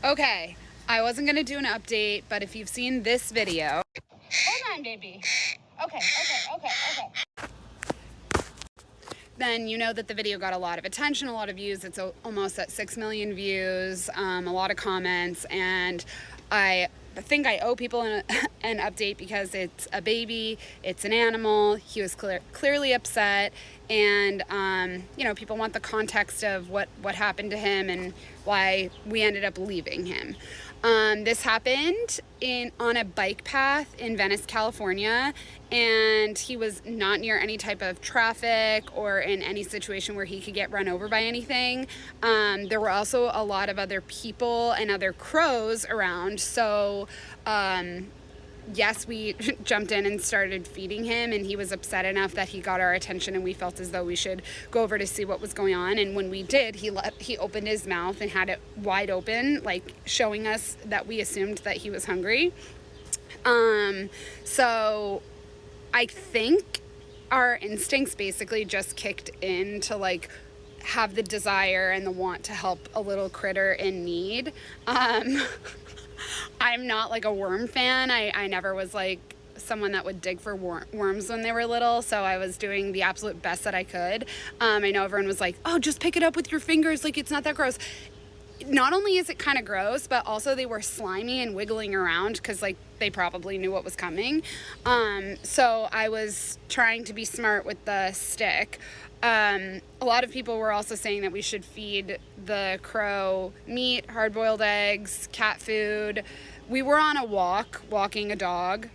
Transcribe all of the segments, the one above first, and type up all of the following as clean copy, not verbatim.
Okay, I wasn't gonna do an update, but if you've seen this video, Hold on, baby. Okay. then you know that the video got a lot of attention, a lot of views. It's almost at 6 million views, a lot of comments, and I think I owe people an update because it's a baby, it's an animal. He was clearly upset, and you know, people want the context of what happened to him and why we ended up leaving him. This happened on a bike path in Venice, California, and he was not near any type of traffic or in any situation where he could get run over by anything. There were also a lot of other people and other crows around, so yes, we jumped in and started feeding him, and he was upset enough that he got our attention, and we felt as though we should go over to see what was going on. And when we did, he opened his mouth and had it wide open, like showing us that we assumed that he was hungry. So I think our instincts basically just kicked in to like have the desire and the want to help a little critter in need. I'm not like a worm fan. I never was like someone that would dig for worms when they were little, so I was doing the absolute best that I could. I know everyone was like, oh, just pick it up with your fingers, like it's not that gross. Not only is it kind of gross, but also they were slimy and wiggling around because like they probably knew what was coming. So I was trying to be smart with the stick. A lot of people were also saying that we should feed the crow meat, hard-boiled eggs, cat food. We were on a walking a dog,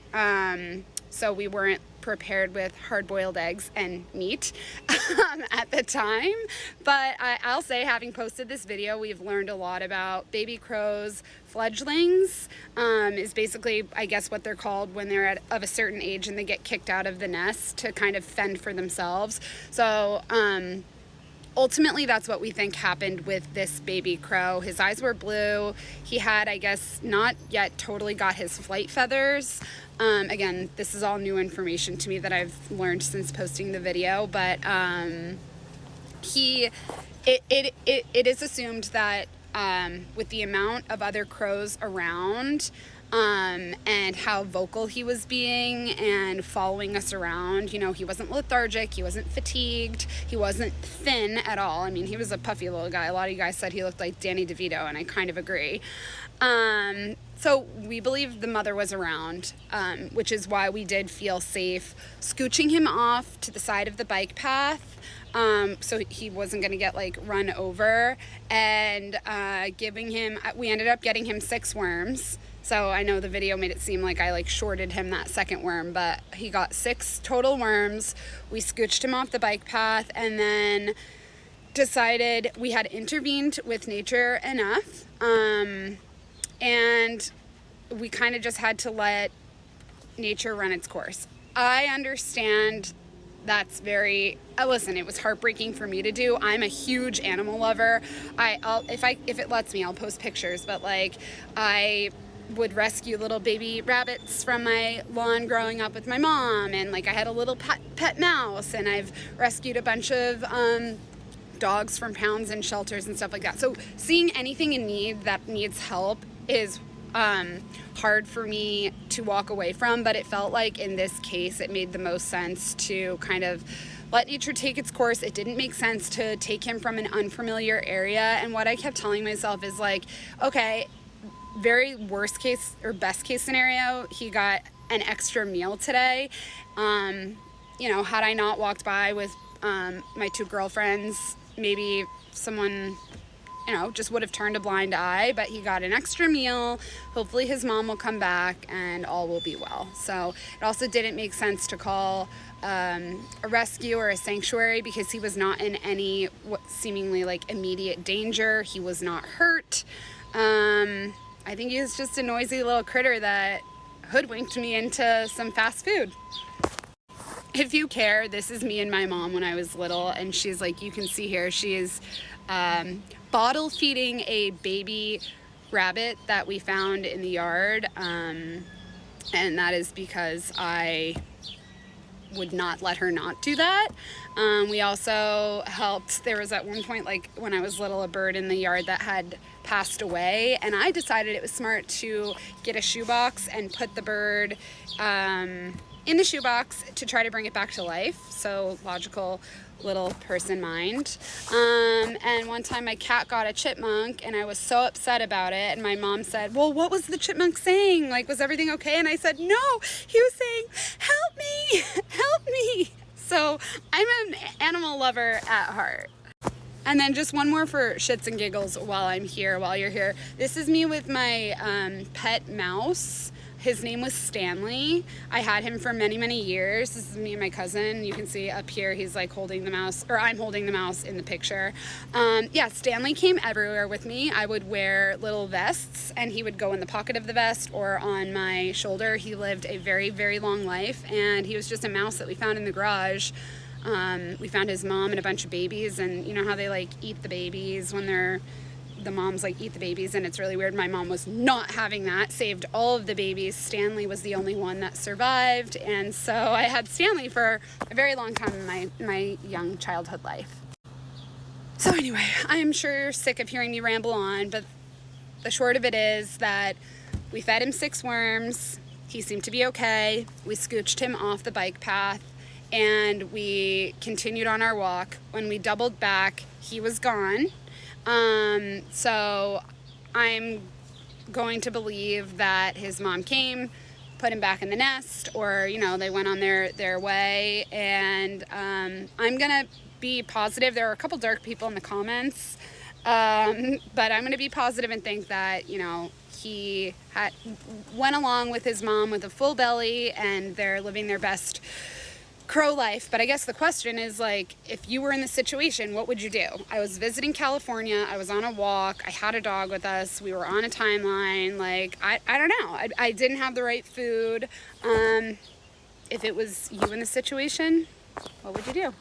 so we weren't prepared with hard-boiled eggs and meat at the time. But I'll say, having posted this video, we've learned a lot about baby crows. Fledglings is basically, I guess, what they're called when they're of a certain age and they get kicked out of the nest to kind of fend for themselves. So ultimately, that's what we think happened with this baby crow. His eyes were blue. He had, I guess, not yet totally got his flight feathers. Again, this is all new information to me that I've learned since posting the video, but it is assumed that with the amount of other crows around, and how vocal he was being and following us around. You know, he wasn't lethargic, he wasn't fatigued, he wasn't thin at all. I mean, he was a puffy little guy. A lot of you guys said he looked like Danny DeVito, and I kind of agree. So we believe the mother was around, which is why we did feel safe scooching him off to the side of the bike path, so he wasn't going to get like run over, and we ended up getting him 6 worms. So I know the video made it seem like I like shorted him that second worm, but he got 6 total worms. We scooched him off the bike path and then decided we had intervened with nature enough, and we kind of just had to let nature run its course. I understand that's very, listen, it was heartbreaking for me to do. I'm a huge animal lover. If it lets me, I'll post pictures, but like I would rescue little baby rabbits from my lawn growing up with my mom, and like I had a little pet mouse, and I've rescued a bunch of dogs from pounds and shelters and stuff like that. So seeing anything in need that needs help is hard for me to walk away from, but it felt like in this case it made the most sense to kind of let nature take its course. It didn't make sense to take him from an unfamiliar area, and what I kept telling myself is like, okay, very worst case or best case scenario, he got an extra meal today. You know, had I not walked by with my 2 girlfriends, maybe someone, you know, just would have turned a blind eye, but he got an extra meal. Hopefully his mom will come back and all will be well. So it also didn't make sense to call a rescue or a sanctuary because he was not in any seemingly like immediate danger. He was not hurt. I think he was just a noisy little critter that hoodwinked me into some fast food. If you care, this is me and my mom when I was little, and she's like, you can see here, she is bottle feeding a baby rabbit that we found in the yard, and that is because I would not let her not do that. We also helped, there was at one point, like when I was little, a bird in the yard that had passed away, and I decided it was smart to get a shoebox and put the bird in the shoebox to try to bring it back to life. So logical little person mind. And one time my cat got a chipmunk and I was so upset about it, and my mom said, well, what was the chipmunk saying? Like, was everything okay? And I said, no, he was saying, help me, help me. So I'm an animal lover at heart. And then just one more for shits and giggles while you're here. This is me with my pet mouse. His name was Stanley. I had him for many, many years. This is me and my cousin. You can see up here, he's like holding the mouse, or I'm holding the mouse in the picture. Yeah, Stanley came everywhere with me. I would wear little vests and he would go in the pocket of the vest or on my shoulder. He lived a very, very long life, and he was just a mouse that we found in the garage. We found his mom and a bunch of babies, and you know how they like eat the babies when the moms like eat the babies, and it's really weird. My mom was not having that, saved all of the babies. Stanley was the only one that survived, and so I had Stanley for a very long time in my young childhood life. So anyway, I am sure you're sick of hearing me ramble on, but the short of it is that we fed him 6 worms. He seemed to be okay. We scooched him off the bike path and we continued on our walk. When we doubled back, he was gone. So I'm going to believe that his mom came, put him back in the nest, or, you know, they went on their way. And I'm gonna be positive. There are a couple dark people in the comments, but I'm gonna be positive and think that, you know, he went along with his mom with a full belly and they're living their best crow life. But I guess the question is, like, if you were in the situation, what would you do? I was visiting California, I was on a walk, I had a dog with us, we were on a timeline, like, I don't know, I didn't have the right food. If it was you in the situation, what would you do?